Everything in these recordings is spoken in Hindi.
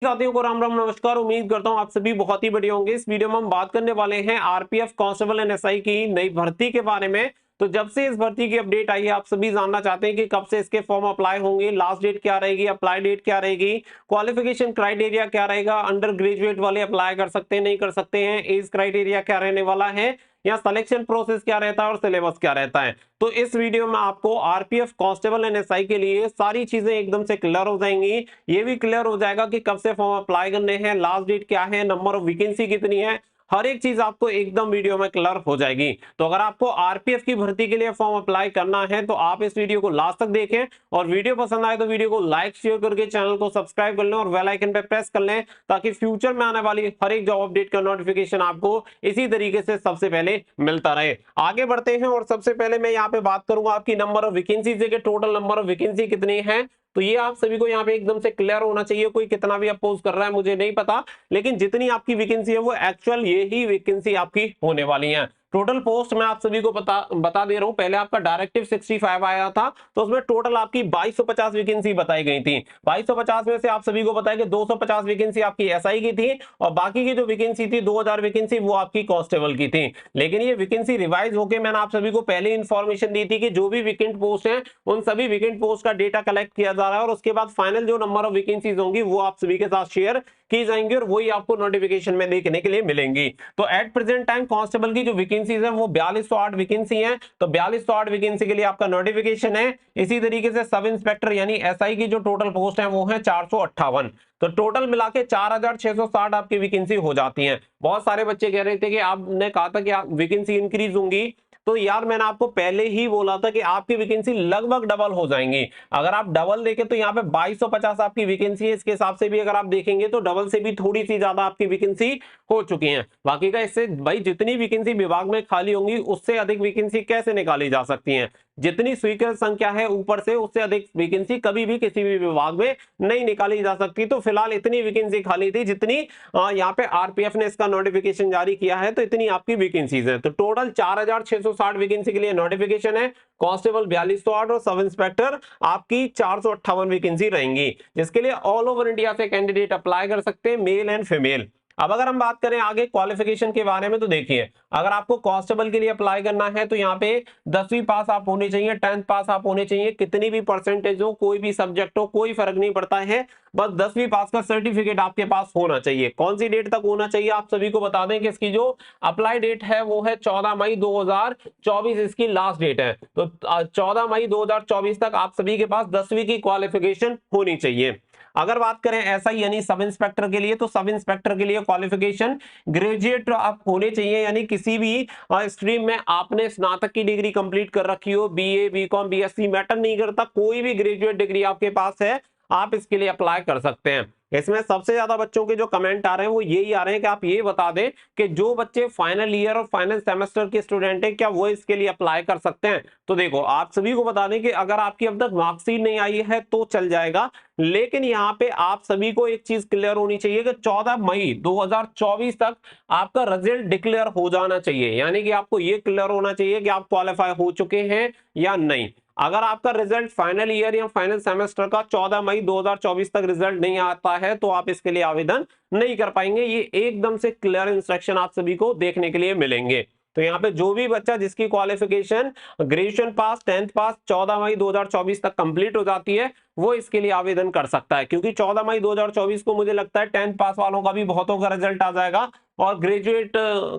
साथियों को राम राम नमस्कार। उम्मीद करता हूं आप सभी बहुत ही बढ़िया होंगे। इस वीडियो में हम बात करने वाले हैं आरपीएफ कांस्टेबल एंड एसआई की नई भर्ती के बारे में। तो जब से इस भर्ती की अपडेट आई है आप सभी जानना चाहते हैं कि कब से इसके फॉर्म अप्लाई होंगे, लास्ट डेट क्या रहेगी, अप्लाई डेट क्या रहेगी, क्वालिफिकेशन क्राइटेरिया क्या रहेगा, अंडर ग्रेजुएट वाले अप्लाई कर सकते हैं नहीं कर सकते हैं, एज क्राइटेरिया क्या रहने वाला है, या सिलेक्शन प्रोसेस क्या रहता है और सिलेबस क्या रहता है। तो इस वीडियो में आपको आरपीएफ कांस्टेबल एंड एसआई के लिए सारी चीजें एकदम से क्लियर हो जाएंगी। ये भी क्लियर हो जाएगा कि कब से फॉर्म अप्लाई करने हैं, लास्ट डेट क्या है, नंबर ऑफ वैकेंसी कितनी है, हर एक चीज आपको एकदम वीडियो में क्लियर हो जाएगी। तो अगर आपको आरपीएफ की भर्ती के लिए फॉर्म अप्लाई करना है तो आप इस वीडियो को लास्ट तक देखें, और वीडियो पसंद आए तो वीडियो को लाइक शेयर करके चैनल को सब्सक्राइब कर लें और बेल आइकन पे प्रेस कर लें, ताकि फ्यूचर में आने वाली हर एक जॉब अपडेट का नोटिफिकेशन आपको इसी तरीके से सबसे पहले मिलता रहे। आगे बढ़ते हैं और सबसे पहले मैं यहाँ पे बात करूंगा आपकी नंबर ऑफ वैकेंसी के टोटल नंबर ऑफ वैकेंसी कितनी है। तो ये आप सभी को यहाँ पे एकदम से क्लियर होना चाहिए। कोई कितना भी अपोज कर रहा है मुझे नहीं पता, लेकिन जितनी आपकी वैकेंसी है वो एक्चुअल यही वैकेंसी आपकी होने वाली है। टोटल पोस्ट मैं आप सभी को बता दे रहा हूं। पहले आपका डायरेक्टिव 65 आया था तो उसमें टोटल आपकी 2250 वैकेंसी बताई गई थी। 2250 में से आप सभी को पता है कि 250 वैकेंसी आपकी एसआई की थी और बाकी की जो वैकेंसी थी 2000 वैकेंसी वो आपकी कांस्टेबल की थी। लेकिन ये वैकेंसी रिवाइज होकर मैंने आप सभी को पहले इंफॉर्मेशन दी थी कि जो भी वैकेंट पोस्ट है उन सभी वैकेंट पोस्ट का डेटा कलेक्ट किया जा रहा है और उसके बाद फाइनल जो नंबर ऑफ वैकेंसीज होंगी वो आप सभी के साथ शेयर की जाएंगी और वही आपको नोटिफिकेशन में देखने के लिए मिलेंगी। तो एट प्रेजेंट टाइम कांस्टेबल की जो वैकेंसीज है वो 4208 वैकेंसी है। तो 4208 वैकेंसी के लिए आपका नोटिफिकेशन है। इसी तरीके से सब इंस्पेक्टर यानी एसआई की जो टोटल पोस्ट है वो है 458। तो टोटल मिला के 4660 आपकी वैकेंसी हो जाती है। बहुत सारे बच्चे कह रहे थे कि आपने कहा था कि आप वैकेंसी इंक्रीज होंगी, तो यार मैंने आपको पहले ही बोला था कि आपकी वैकेंसी लगभग डबल हो जाएंगी। अगर आप डबल देखें तो यहाँ पे 2250 आपकी वैकेंसी है, इसके हिसाब से भी अगर आप देखेंगे तो डबल से भी थोड़ी सी ज्यादा आपकी वैकेंसी हो चुकी है। बाकी का इससे भाई जितनी वैकेंसी विभाग में खाली होंगी उससे अधिक वैकेंसी कैसे निकाली जा सकती है। जितनी स्वीकृत संख्या है ऊपर से उससे अधिक वैकेंसी कभी भी किसी भी विभाग में नहीं निकाली जा सकती। तो फिलहाल इतनी वैकेंसी खाली थी जितनी यहाँ पे आरपीएफ ने इसका नोटिफिकेशन जारी किया है, तो इतनी आपकी वैकेंसीज है। तो टोटल 4660 वैकेंसी के लिए नोटिफिकेशन है। कांस्टेबल 4208 और सब इंस्पेक्टर आपकी 458 वैकेंसी रहेंगी, जिसके लिए ऑल ओवर इंडिया से कैंडिडेट अप्लाई कर सकते हैं, मेल एंड फीमेल। अब अगर हम बात करें आगे क्वालिफिकेशन के बारे में, तो देखिए अगर आपको कांस्टेबल के लिए अप्लाई करना है तो यहाँ पे 10वीं पास आप होने चाहिए, 10th पास आप होने चाहिए, कितनी भी परसेंटेज हो, कोई भी सब्जेक्ट हो, कोई फर्क नहीं पड़ता है, बस 10वीं पास का सर्टिफिकेट आपके पास होना चाहिए। कौन सी डेट तक होना चाहिए आप सभी को बता दें कि इसकी जो अप्लाई डेट है वो है 14 मई 2024, इसकी लास्ट डेट है। तो 14 मई 2024 तक आप सभी के पास 10वीं की क्वालिफिकेशन होनी चाहिए। अगर बात करें ऐसा ही यानी सब इंस्पेक्टर के लिए, तो सब इंस्पेक्टर के लिए क्वालिफिकेशन ग्रेजुएट आप होने चाहिए, यानी किसी भी स्ट्रीम में आपने स्नातक की डिग्री कंप्लीट कर रखी हो, बीए बीकॉम बीएससी मैटर नहीं करता, कोई भी ग्रेजुएट डिग्री आपके पास है आप इसके लिए अप्लाई कर सकते हैं। इसमें सबसे ज्यादा बच्चों के जो कमेंट आ रहे हैं वो यही आ रहे हैं कि आप ये बता दें कि जो बच्चे फाइनल ईयर और फाइनल सेमेस्टर के स्टूडेंट हैं क्या वो इसके लिए अप्लाई कर सकते हैं। तो देखो आप सभी को बता दें कि अगर आपकी अब तक मार्कशीट नहीं आई है तो चल जाएगा, लेकिन यहाँ पे आप सभी को एक चीज क्लियर होनी चाहिए कि 14 मई 2024 तक आपका रिजल्ट डिक्लेयर हो जाना चाहिए, यानी कि आपको ये क्लियर होना चाहिए कि आप क्वालिफाई हो चुके हैं या नहीं। अगर आपका रिजल्ट फाइनल ईयर या फाइनल सेमेस्टर का 14 मई 2024 तक रिजल्ट नहीं आता है तो आप इसके लिए आवेदन नहीं कर पाएंगे। ये एकदम से क्लियर इंस्ट्रक्शन आप सभी को देखने के लिए मिलेंगे। तो यहाँ पे जो भी बच्चा जिसकी क्वालिफिकेशन ग्रेजुएशन पास 10th पास 14 मई 2024 तक कंप्लीट हो जाती है वो इसके लिए आवेदन कर सकता है, क्योंकि 14 मई 2024 को मुझे लगता है 10th पास वालों का भी बहुतों का रिजल्ट आ जाएगा और ग्रेजुएट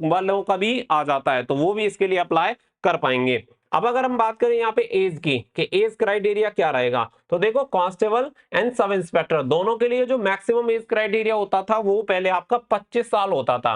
वालों का भी आ जाता है, तो वो भी इसके लिए अप्लाई कर पाएंगे। अब अगर हम बात करें यहाँ पे एज की कि एज क्राइटेरिया क्या रहेगा, तो देखो कांस्टेबल एंड सब इंस्पेक्टर दोनों के लिए जो मैक्सिमम एज क्राइटेरिया होता था वो पहले आपका 25 साल होता था।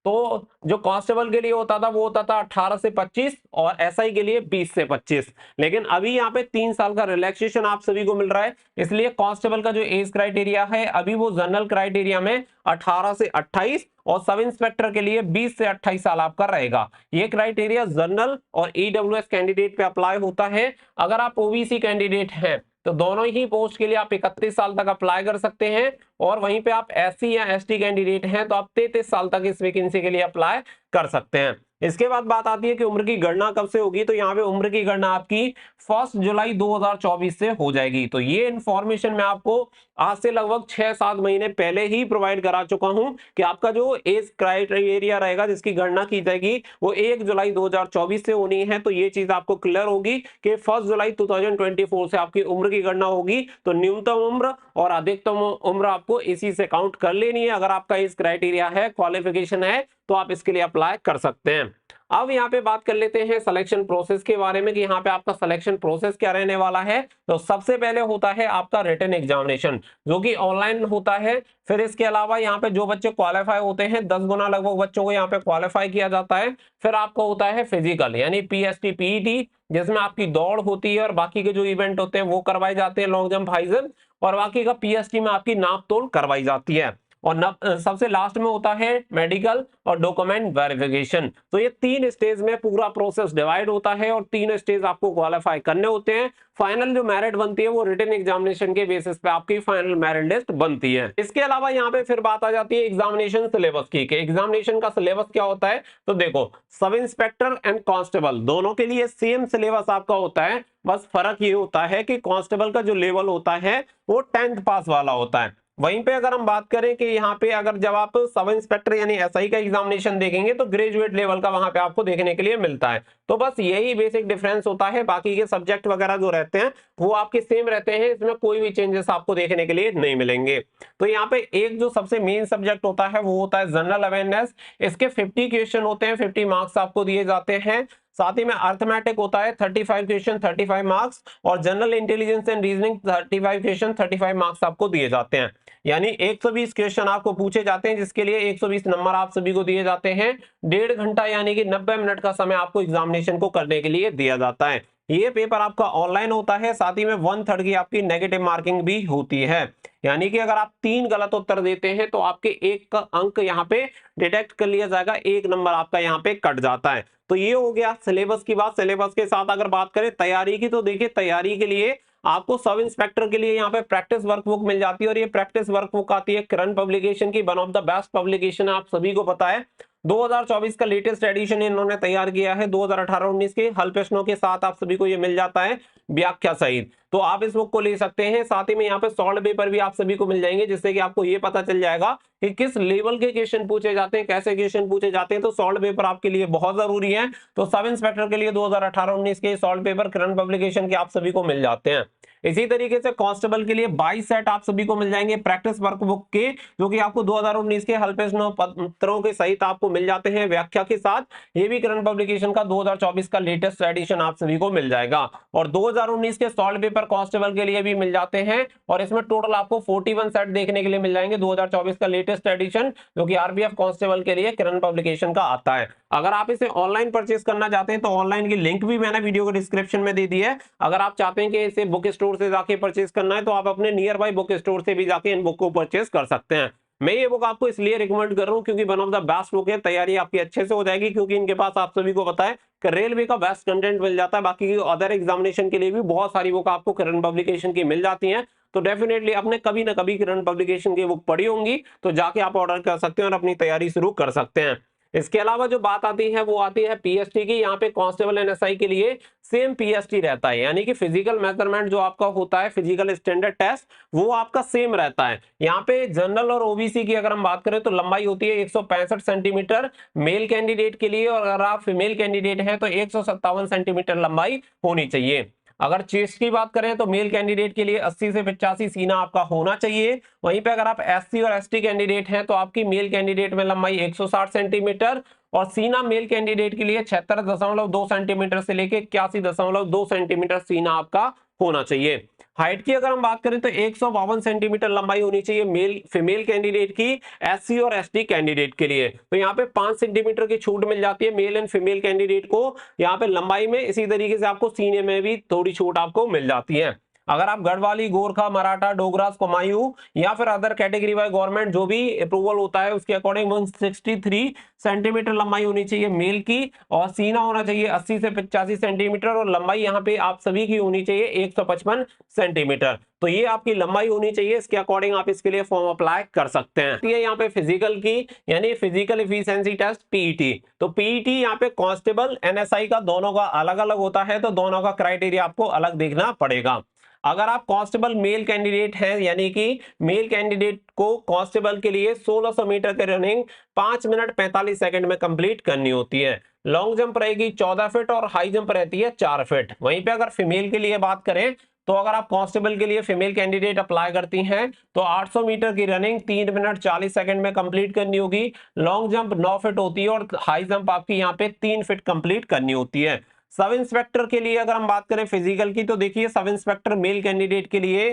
तो जो कांस्टेबल के लिए होता था वो होता था 18 से 25 और एसआई के लिए 20 से 25। लेकिन अभी यहाँ पे 3 साल का रिलैक्सेशन आप सभी को मिल रहा है, इसलिए कांस्टेबल का जो एज क्राइटेरिया है अभी वो जनरल क्राइटेरिया में 18 से 28 और सब इंस्पेक्टर के लिए 20 से 28 साल आपका रहेगा। ये क्राइटेरिया जनरल और ईडब्ल्यूएस कैंडिडेट पे अप्लाई होता है। अगर आप ओबीसी कैंडिडेट हैं तो दोनों ही पोस्ट के लिए आप 31 साल तक अप्लाई कर सकते हैं, और वहीं पे आप एससी या एसटी कैंडिडेट हैं तो आप 33 साल तक इस वैकेंसी के लिए अप्लाई कर सकते हैं। इसके बाद बात आती है कि उम्र की गणना कब से होगी, तो यहाँ पे उम्र की गणना आपकी 1 जुलाई 2024 से हो जाएगी। तो ये इंफॉर्मेशन मैं आपको आज से लगभग 6-7 महीने पहले ही प्रोवाइड करा चुका हूं कि आपका जो एज क्राइटेरिया रहेगा जिसकी गणना की जाएगी वो 1 जुलाई 2024 से होनी है। तो ये चीज आपको क्लियर होगी कि 1 जुलाई 2024 से आपकी उम्र की गणना होगी। तो न्यूनतम उम्र और अधिकतम उम्र आपको इसी से काउंट कर लेनी है। अगर आपका एज क्राइटेरिया है, क्वालिफिकेशन है, तो आप इसके लिए अप्लाई कर सकते हैं। अब यहाँ पे बात कर लेते हैं सिलेक्शन प्रोसेस के बारे में कि यहाँ पे आपका सिलेक्शन प्रोसेस क्या रहने वाला है। तो सबसे पहले होता है आपका रिटन एग्जामिनेशन जो कि ऑनलाइन होता है। फिर इसके अलावा यहाँ पे जो बच्चे क्वालिफाई होते हैं 10 गुना लगभग बच्चों को यहाँ पे क्वालिफाई किया जाता है। फिर आपका होता है फिजिकल यानी पीएसटी पीईटी जिसमें आपकी दौड़ होती है और बाकी के जो इवेंट होते हैं वो करवाए जाते हैं, लॉन्ग जंप, हाई जंप, और बाकी का पीएसटी में आपकी नाप तोल करवाई जाती है। और सबसे लास्ट में होता है मेडिकल और डॉक्यूमेंट वेरिफिकेशन। तो ये 3 स्टेज में पूरा प्रोसेस डिवाइड होता है और 3 स्टेज आपको क्वालिफाई करने होते हैं। फाइनल जो मेरिट बनती है वो रिटन एग्जामिनेशन के बेसिस पे आपकी फाइनल मेरिट लिस्ट बनती है। इसके अलावा यहाँ पे फिर बात आ जाती है एग्जामिनेशन सिलेबस की कि एग्जामिनेशन का सिलेबस क्या होता है। तो देखो, सब इंस्पेक्टर एंड कांस्टेबल दोनों के लिए सेम सिलेबस आपका होता है, बस फर्क ये होता है कि कांस्टेबल का जो लेवल होता है वो 10th पास वाला होता है। वहीं पे अगर हम बात करें कि यहाँ पे अगर जब आप सब इंस्पेक्टर यानी एसआई का एग्जामिनेशन देखेंगे तो ग्रेजुएट लेवल का वहां पे आपको देखने के लिए मिलता है। तो बस यही बेसिक डिफरेंस होता है, बाकी के सब्जेक्ट वगैरह जो रहते हैं वो आपके सेम रहते हैं, इसमें कोई भी चेंजेस आपको देखने के लिए नहीं मिलेंगे। तो यहाँ पे एक जो सबसे मेन सब्जेक्ट होता है वो होता है जनरल अवेयरनेस। इसके 50 क्वेश्चन होते हैं, 50 मार्क्स आपको दिए जाते हैं। साथ ही में अर्थमेटिक होता है 35 क्वेश्चन 35 मार्क्स, और general intelligence and reasoning 35 question 35 marks आपको दिए जाते हैं। यानी 120 क्वेश्चन आपको पूछे जाते हैं जिसके लिए 120 नंबर आप सभी को दिए जाते हैं। 1.5 घंटा यानी कि 90 मिनट का समय आपको एग्जामिनेशन को करने के लिए दिया जाता है। ये पेपर आपका ऑनलाइन होता है, साथ ही में 1/3 की आपकी नेगेटिव मार्किंग भी होती है। यानी कि अगर आप 3 गलत उत्तर देते हैं तो आपके 1 का अंक यहाँ पे डिटेक्ट कर लिया जाएगा, 1 नंबर आपका यहाँ पे कट जाता है। तो ये हो गया सिलेबस की बात। सिलेबस के साथ अगर बात करें तैयारी की, तो देखिए तैयारी के लिए आपको सब इंस्पेक्टर के लिए यहाँ पे प्रैक्टिस वर्कबुक मिल जाती है, और ये प्रैक्टिस वर्कबुक आती है किरण पब्लिकेशन की, one of the best publication आप सभी को पता है। 2024 का लेटेस्ट एडिशन इन्होंने तैयार किया है, 2018-19 के हल प्रश्नों के साथ आप सभी को ये मिल जाता है व्याख्या सहित। तो आप इस बुक को ले सकते हैं। साथ ही में यहाँ पे सॉल्व पेपर भी आप सभी को मिल जाएंगे, जिससे कि आपको ये पता चल जाएगा कि किस लेवल के क्वेश्चन पूछे जाते हैं, कैसे क्वेश्चन पूछे जाते हैं। तो सॉल्व पेपर आपके लिए बहुत जरूरी है। तो सब इंस्पेक्टर के लिए 2018-19 के सॉल्व पेपर किरण पब्लिकेशन के आप सभी को मिल जाते हैं। इसी तरीके से कांस्टेबल के लिए 22 सेट आप सभी को मिल जाएंगे प्रैक्टिस वर्कबुक के, जो कि आपको 2019 के हल प्रश्नों पत्रों के सहित आपको मिल जाते हैं व्याख्या के साथ। ये भी किरण पब्लिकेशन का 2024 का लेटेस्ट एडिशन आप सभी को मिल जाएगा। और 2019 के सॉल्व पेपर कांस्टेबल के लिए भी मिल जाते हैं, और इसमें टोटल आपको 41 सेट देखने के लिए मिल जाएंगे 2024 का लेटेस्ट एडिशन, जो कि आरपीएफ कांस्टेबल के लिए किरण पब्लिकेशन का आता है। अगर आप इसे ऑनलाइन परचेस करना चाहते हैं तो ऑनलाइन की लिंक भी मैंने वीडियो के डिस्क्रिप्शन में दे दी है। अगर आप चाहते हैं कि इसे बुक स्टोर से जाके परचेस करना है तो आप अपने नियर बाय बुक स्टोर से भी जाके इन बुक को परचेस कर सकते हैं। मैं ये बुक आपको इसलिए रिकमेंड कर रहा हूं क्योंकि one of the best book है, तैयारी आपकी अच्छे से हो जाएगी, क्योंकि इनके पास आप सभी को पता है कि रेलवे का बेस्ट कंटेंट मिल जाता है। बाकी अदर एग्जामिनेशन के लिए भी बहुत सारी बुक आपको किरण पब्लिकेशन की मिल जाती हैं। तो डेफिनेटली आपने कभी ना कभी किरण पब्लिकेशन की बुक पढ़ी होंगी, तो जाके आप ऑर्डर कर सकते हैं और अपनी तैयारी शुरू कर सकते हैं। इसके अलावा जो बात आती है वो आती है पीएसटी की। यहाँ पे कांस्टेबल एनएसआई के लिए सेम पीएसटी रहता है, यानी कि फिजिकल मेजरमेंट जो आपका होता है, फिजिकल स्टैंडर्ड टेस्ट, वो आपका सेम रहता है। यहाँ पे जनरल और ओबीसी की अगर हम बात करें तो लंबाई होती है 165 सेंटीमीटर मेल कैंडिडेट के लिए, और अगर आप फीमेल कैंडिडेट हैं तो 157 सेंटीमीटर लंबाई होनी चाहिए। अगर चेस्ट की बात करें तो मेल कैंडिडेट के लिए 80 से 85 सीना आपका होना चाहिए। वहीं पे अगर आप एससी और एसटी कैंडिडेट हैं तो आपकी मेल कैंडिडेट में लंबाई 160 सेंटीमीटर, और सीना मेल कैंडिडेट के लिए 76.2 सेंटीमीटर से लेके 81.2 सेंटीमीटर सीना आपका होना चाहिए। हाइट की अगर हम बात करें तो 152 सेंटीमीटर लंबाई होनी चाहिए मेल फीमेल कैंडिडेट की एससी और एसटी कैंडिडेट के लिए। तो यहाँ पे 5 सेंटीमीटर की छूट मिल जाती है मेल एंड फीमेल कैंडिडेट को यहाँ पे लंबाई में। इसी तरीके से आपको सीने में भी थोड़ी छूट आपको मिल जाती है। अगर आप गढ़वाली, गोरखा, मराठा, डोगरास, कुमायूं या फिर अदर कैटेगरी वाइज गवर्नमेंट जो भी अप्रूवल होता है उसके अकॉर्डिंग 163 सेंटीमीटर लंबाई होनी चाहिए मेल की, और सीना होना चाहिए 80 से 85 सेंटीमीटर, और लंबाई यहाँ पे आप सभी की होनी चाहिए 155 सेंटीमीटर। तो ये आपकी लंबाई होनी चाहिए, इसके अकॉर्डिंग आप इसके लिए फॉर्म अप्लाई कर सकते हैं। ये यहाँ पे फिजिकल की यानी फिजिकल एफिशिएंसी टेस्ट पीईटी, तो पीईटी यहाँ पे कांस्टेबल एनएसआई का दोनों का अलग अलग होता है, तो दोनों का क्राइटेरिया आपको अलग देखना पड़ेगा। अगर आप कांस्टेबल मेल कैंडिडेट हैं, यानी कि मेल कैंडिडेट को कांस्टेबल के लिए 1600 मीटर की रनिंग 5 मिनट 45 सेकंड में कंप्लीट करनी होती है। लॉन्ग जंप रहेगी 14 फीट और हाई जंप रहती है 4 फीट। वहीं पे अगर फीमेल के लिए बात करें तो अगर आप कांस्टेबल के लिए फीमेल कैंडिडेट अप्लाई करती हैं तो 800 मीटर की रनिंग 3 मिनट 40 सेकंड में कंप्लीट करनी होगी। लॉन्ग जंप 9 फीट होती है और हाई जंप आपकी यहाँ पे 3 फीट कंप्लीट करनी होती है। सब इंस्पेक्टर के लिए अगर हम बात करें फिजिकल की, तो देखिए सब इंस्पेक्टर मेल कैंडिडेट के लिए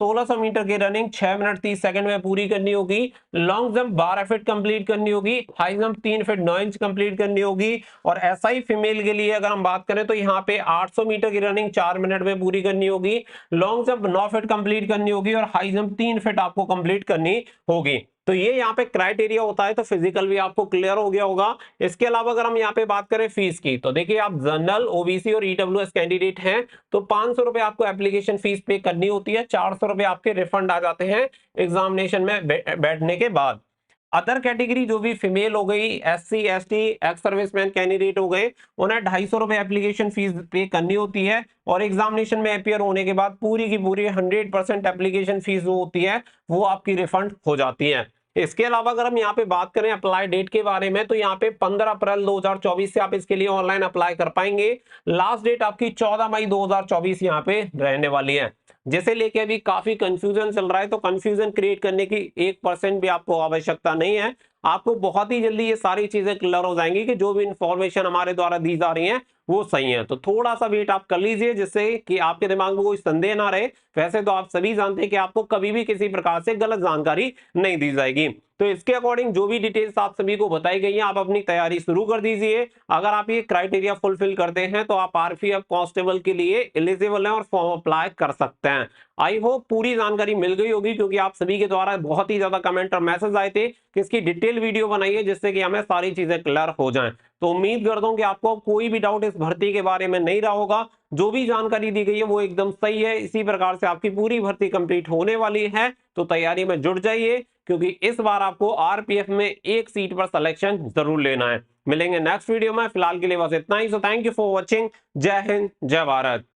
1600 मीटर की रनिंग 6 मिनट 30 सेकंड में पूरी करनी होगी। लॉन्ग जंप 12 फीट कंप्लीट करनी होगी। High jump 3 feet 9 inch complete करनी होगी। और एसआई फीमेल के लिए अगर हम बात करें तो यहाँ पे 800 मीटर की रनिंग 4 मिनट में पूरी करनी होगी। लॉन्ग जंप 9 फीट कंप्लीट करनी होगी और हाई जंप 3 फीट आपको कंप्लीट करनी होगी। तो ये यहाँ पे क्राइटेरिया होता है, तो फिजिकल भी आपको क्लियर हो गया होगा। इसके अलावा अगर हम यहाँ पे बात करें फीस की, तो देखिए आप जनरल, ओबीसी और ईडब्ल्यूएस कैंडिडेट हैं तो 500 रुपए आपको एप्लीकेशन फीस पे करनी होती है। 400 रुपए आपके रिफंड आ जाते हैं एग्जामिनेशन में बैठने के बाद। अदर कैटेगरी जो भी फीमेल हो गई, SC ST ex serviceman candidate हो गए, उन्हें 250 रुपए एप्लीकेशन फीस पे करनी होती है और एग्जामिनेशन में अपियर होने के बाद पूरी की पूरी 100% एप्लीकेशन फीस जो होती है वो आपकी रिफंड हो जाती है। इसके अलावा अगर हम यहाँ पे बात करें अप्लाई डेट के बारे में, तो यहाँ पे 15 अप्रैल 2024 से आप इसके लिए ऑनलाइन अप्लाई कर पाएंगे। लास्ट डेट आपकी 14 मई 2024 यहाँ पे रहने वाली है। जैसे लेके अभी काफी कंफ्यूजन चल रहा है, तो कंफ्यूजन क्रिएट करने की 1% भी आपको आवश्यकता नहीं है। आपको बहुत ही जल्दी ये सारी चीजें क्लियर हो जाएंगी कि जो भी इंफॉर्मेशन हमारे द्वारा दी जा रही है वो सही है। तो थोड़ा सा वेट आप कर लीजिए जिससे कि आपके दिमाग में कोई संदेह ना रहे। वैसे तो आप सभी जानते हैं कि आपको कभी भी किसी प्रकार से गलत जानकारी नहीं दी जाएगी। तो इसके अकॉर्डिंग जो भी डिटेल्स आप सभी को बताई गई है, आप अपनी तैयारी शुरू कर दीजिए। अगर आप ये क्राइटेरिया फुलफिल करते हैं तो आप आरपीएफ कांस्टेबल के लिए एलिजिबल हैं और फॉर्म अप्लाई कर सकते हैं। आई होप पूरी जानकारी मिल गई होगी, क्योंकि आप सभी के द्वारा बहुत ही ज्यादा कमेंट और मैसेज आए थे कि इसकी डिटेल वीडियो बनाइए जिससे कि हमें सारी चीजें क्लियर हो जाएं। तो उम्मीद करता हूं कि आपको कोई भी डाउट इस भर्ती के बारे में नहीं रहा होगा। जो भी जानकारी दी गई है वो एकदम सही है। इसी प्रकार से आपकी पूरी भर्ती कंप्लीट होने वाली है, तो तैयारी में जुट जाइए, क्योंकि इस बार आपको आरपीएफ में एक सीट पर सिलेक्शन जरूर लेना है। मिलेंगे नेक्स्ट वीडियो में, फिलहाल के लिए बस इतना ही। So thank you for watching. जय हिंद, जय भारत।